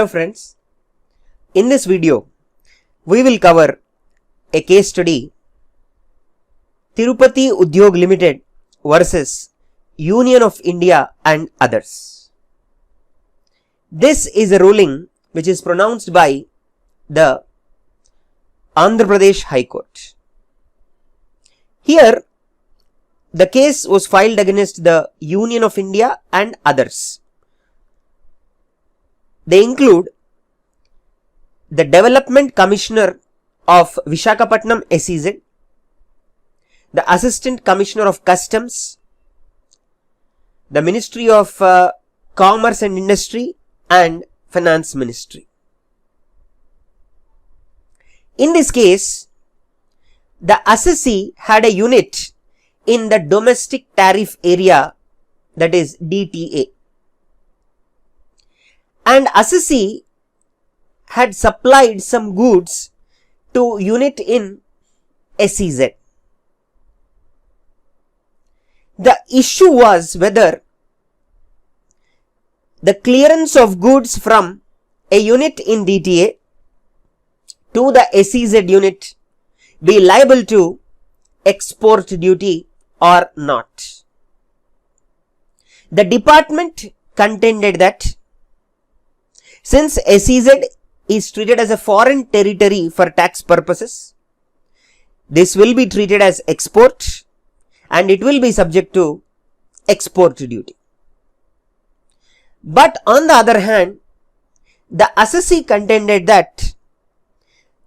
Hello friends, in this video we will cover a case study Tirupati Udyog Limited versus Union of India and others. This is a ruling which is pronounced by the Andhra Pradesh High Court. Here the case was filed against the Union of India and others. They include the Development Commissioner of Visakhapatnam SEZ, the Assistant Commissioner of Customs, the Ministry of Commerce and Industry and Finance Ministry. In this case, the assessee had a unit in the domestic tariff area, that is DTA. And assessee had supplied some goods to unit in SEZ. The issue was whether the clearance of goods from a unit in DTA to the SEZ unit be liable to export duty or not. The department contended that since SEZ is treated as a foreign territory for tax purposes, this will be treated as export and it will be subject to export duty. But on the other hand, the assessee contended that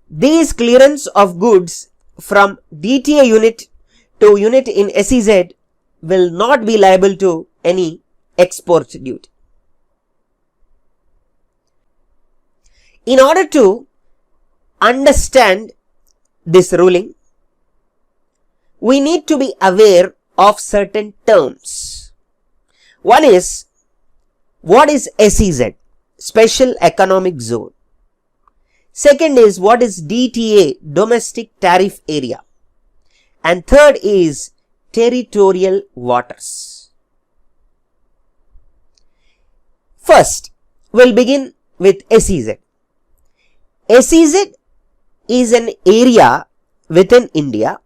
these clearance of goods from DTA unit to unit in SEZ will not be liable to any export duty. In order to understand this ruling, we need to be aware of certain terms. One is, what is SEZ, Special Economic Zone? Second is, what is DTA, Domestic Tariff Area? And third is territorial waters. First, we'll begin with SEZ. SEZ is an area within India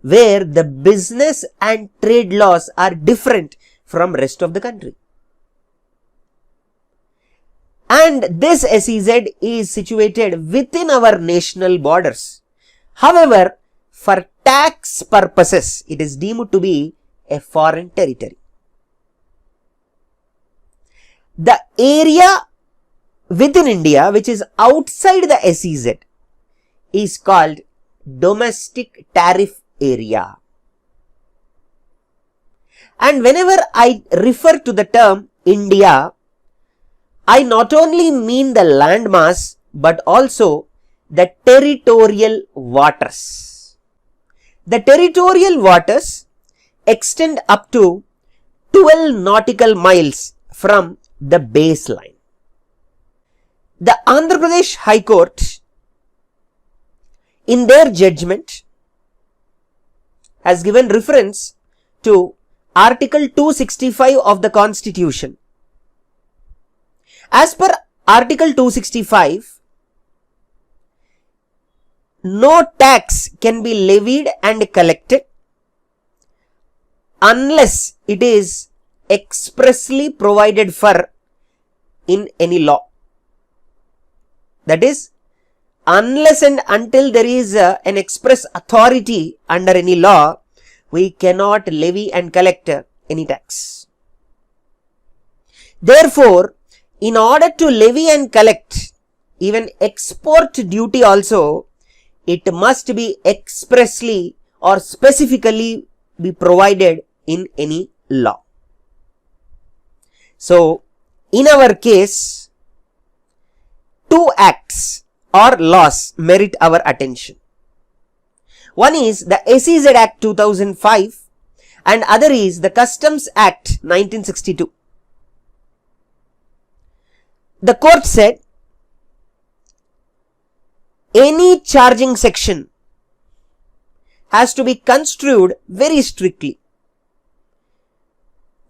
where the business and trade laws are different from rest of the country. And this SEZ is situated within our national borders. However, for tax purposes, it is deemed to be a foreign territory. The area within India which is outside the SEZ is called Domestic Tariff Area. And whenever I refer to the term India, I not only mean the landmass but also the territorial waters. The territorial waters extend up to 12 nautical miles from the baseline. The Andhra Pradesh High Court, in their judgment, has given reference to Article 265 of the Constitution. As per Article 265, no tax can be levied and collected unless it is expressly provided for in any law. That is, unless and until there is an express authority under any law, we cannot levy and collect any tax. Therefore, in order to levy and collect even export duty also, it must be expressly or specifically be provided in any law. So, in our case, two acts or laws merit our attention. One is the SEZ Act 2005 and other is the Customs Act 1962. The court said any charging section has to be construed very strictly.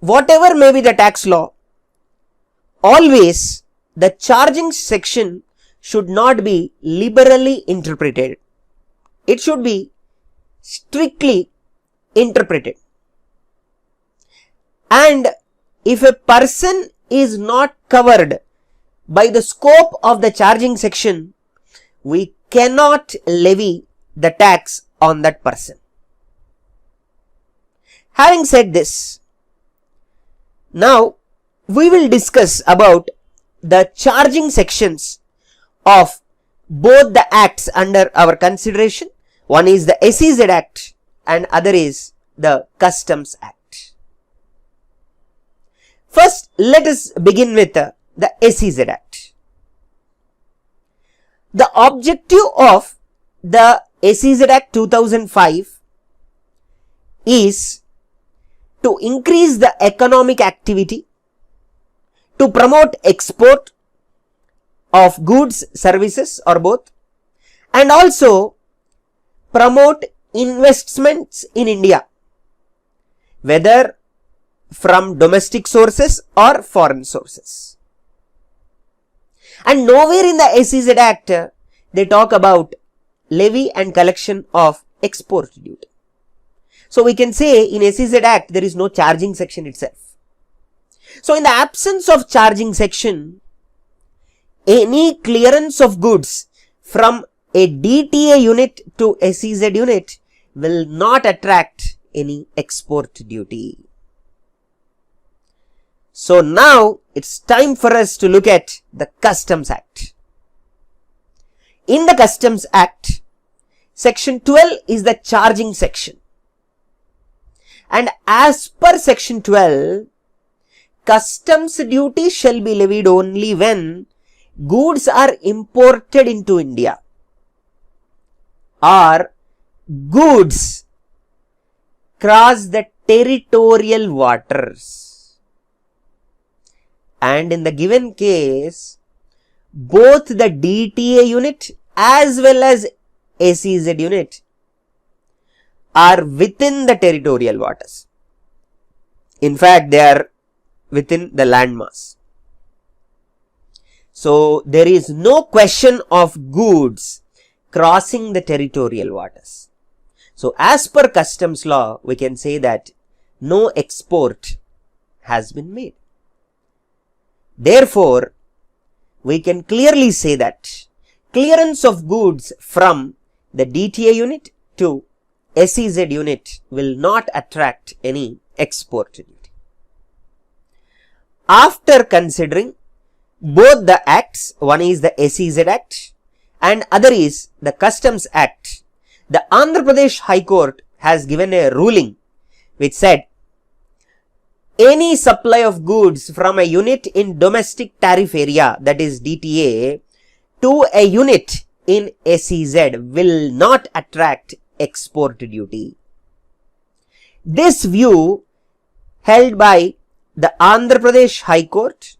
Whatever may be the tax law, always the charging section should not be liberally interpreted. It should be strictly interpreted. And if a person is not covered by the scope of the charging section, we cannot levy the tax on that person. Having said this, now we will discuss about the charging sections of both the acts under our consideration. One is the SEZ Act and other is the Customs Act. First, let us begin with the SEZ Act. The objective of the SEZ Act 2005 is to increase the economic activity, to promote export of goods, services or both, and also promote investments in India, whether from domestic sources or foreign sources. And nowhere in the SEZ Act they talk about levy and collection of export duty. So we can say in SEZ Act there is no charging section itself. So in the absence of charging section, any clearance of goods from a DTA unit to SEZ unit will not attract any export duty. So now it's time for us to look at the Customs Act. In the Customs Act, Section 12 is the charging section. And as per Section 12, customs duty shall be levied only when goods are imported into India or goods cross the territorial waters. And in the given case, both the DTA unit as well as SEZ unit are within the territorial waters. In fact, they are within the landmass. So there is no question of goods crossing the territorial waters. So as per customs law, we can say that no export has been made. Therefore, we can clearly say that clearance of goods from the DTA unit to SEZ unit will not attract any export duty. After considering both the acts, one is the SEZ Act and other is the Customs Act, the Andhra Pradesh High Court has given a ruling which said any supply of goods from a unit in domestic tariff area, that is DTA, to a unit in SEZ will not attract export duty. This view held by the Andhra Pradesh High Court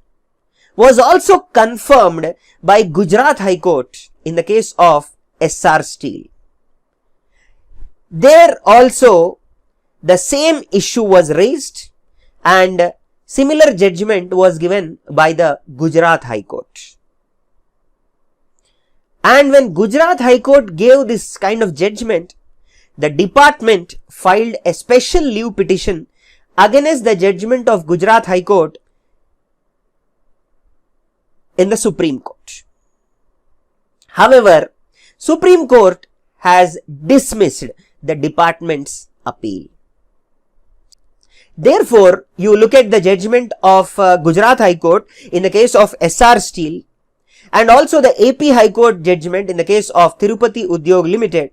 was also confirmed by Gujarat High Court in the case of Essar Steel. There also the same issue was raised and similar judgment was given by the Gujarat High Court. And when Gujarat High Court gave this kind of judgment, the department filed a special leave petition against the judgment of Gujarat High Court in the Supreme Court. However, Supreme Court has dismissed the department's appeal. Therefore, you look at the judgment of Gujarat High Court in the case of Essar Steel and also the AP High Court judgment in the case of Tirupati Udyog Limited.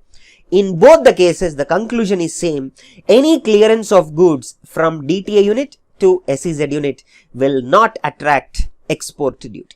In both the cases, the conclusion is same. Any clearance of goods from DTA unit to SEZ unit will not attract export duty.